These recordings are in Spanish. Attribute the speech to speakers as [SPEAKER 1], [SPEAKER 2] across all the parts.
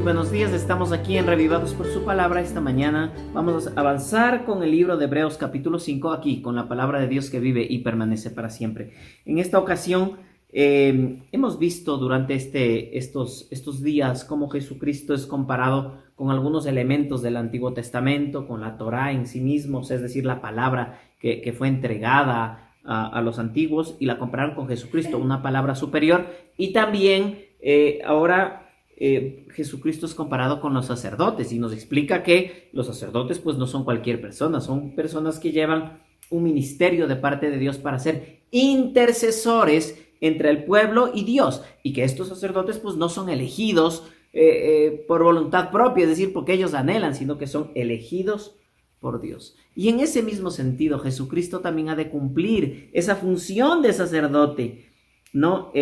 [SPEAKER 1] buenos días, estamos aquí en Revivados por su palabra. Esta mañana vamos a avanzar con el libro de Hebreos capítulo 5, aquí con la palabra de Dios que vive y permanece para siempre. En esta ocasión hemos visto durante estos días cómo Jesucristo es comparado con algunos elementos del Antiguo Testamento, con la Torá en sí mismos, es decir, la palabra que fue entregada a los antiguos, y la compararon con Jesucristo, una palabra superior. Y también ahora Jesucristo es comparado con los sacerdotes y nos explica que los sacerdotes pues no son cualquier persona, son personas que llevan un ministerio de parte de Dios para ser intercesores entre el pueblo y Dios, y que estos sacerdotes pues no son elegidos por voluntad propia, es decir, porque ellos anhelan, sino que son elegidos por Dios. Y en ese mismo sentido, Jesucristo también ha de cumplir esa función de sacerdote, ¿no?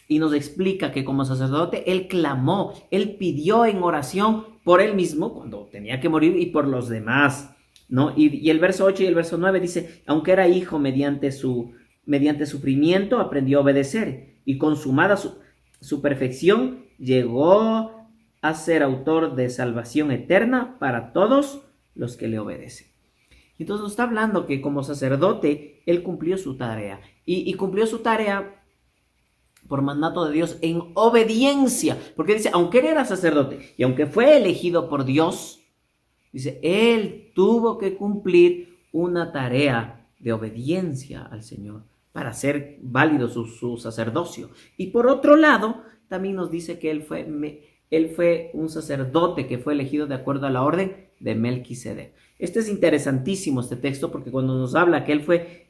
[SPEAKER 1] Y nos explica que como sacerdote, él clamó, él pidió en oración por él mismo cuando tenía que morir y por los demás, ¿no? Y el verso 8 y el verso 9 dice, aunque era hijo mediante sufrimiento, aprendió a obedecer, y consumada su perfección, llegó a ser autor de salvación eterna para todos los que le obedecen. Entonces nos está hablando que como sacerdote, él cumplió su tarea, y cumplió su tarea por mandato de Dios en obediencia, porque dice, aunque él era sacerdote y aunque fue elegido por Dios, dice, él tuvo que cumplir una tarea de obediencia al Señor para hacer válido su sacerdocio. Y por otro lado, también nos dice que él fue un sacerdote que fue elegido de acuerdo a la orden de Melquisedec. Este es interesantísimo, este texto, porque cuando nos habla que él fue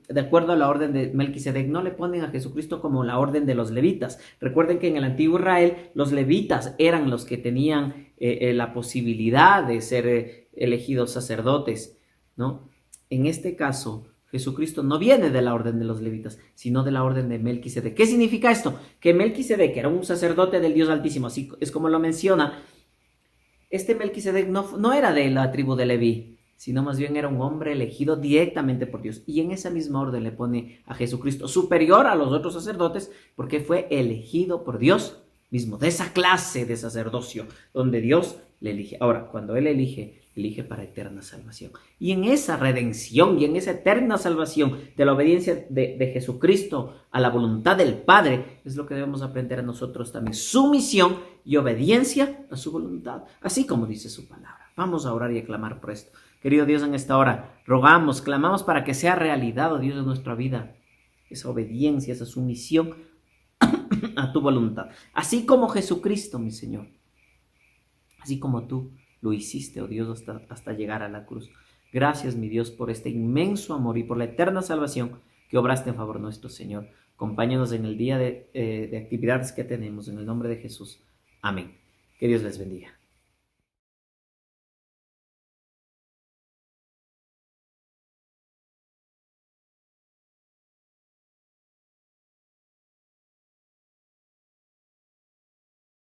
[SPEAKER 1] de acuerdo a la orden de Melquisedec, no le ponen a Jesucristo como la orden de los levitas. Recuerden que en el antiguo Israel los levitas eran los que tenían la posibilidad de ser elegidos sacerdotes, ¿no? En este caso, Jesucristo no viene de la orden de los levitas, sino de la orden de Melquisedec. ¿Qué significa esto? Que Melquisedec era un sacerdote del Dios Altísimo, así es como lo menciona. Este Melquisedec no era de la tribu de Leví, sino más bien era un hombre elegido directamente por Dios. Y en esa misma orden le pone a Jesucristo superior a los otros sacerdotes, porque fue elegido por Dios mismo, de esa clase de sacerdocio, donde Dios le elige. Ahora, cuando Él elige para eterna salvación. Y en esa redención y en esa eterna salvación de la obediencia de Jesucristo a la voluntad del Padre, es lo que debemos aprender a nosotros también. Sumisión y obediencia a su voluntad, así como dice su palabra. Vamos a orar y a clamar por esto. Querido Dios, en esta hora rogamos, clamamos para que sea realidad, oh Dios, de nuestra vida, esa obediencia, esa sumisión a tu voluntad. Así como Jesucristo, mi Señor, así como tú lo hiciste, oh Dios, hasta llegar a la cruz. Gracias, mi Dios, por este inmenso amor y por la eterna salvación que obraste en favor nuestro, Señor. Acompáñanos en el día de actividades que tenemos, en el nombre de Jesús. Amén. Que Dios les bendiga.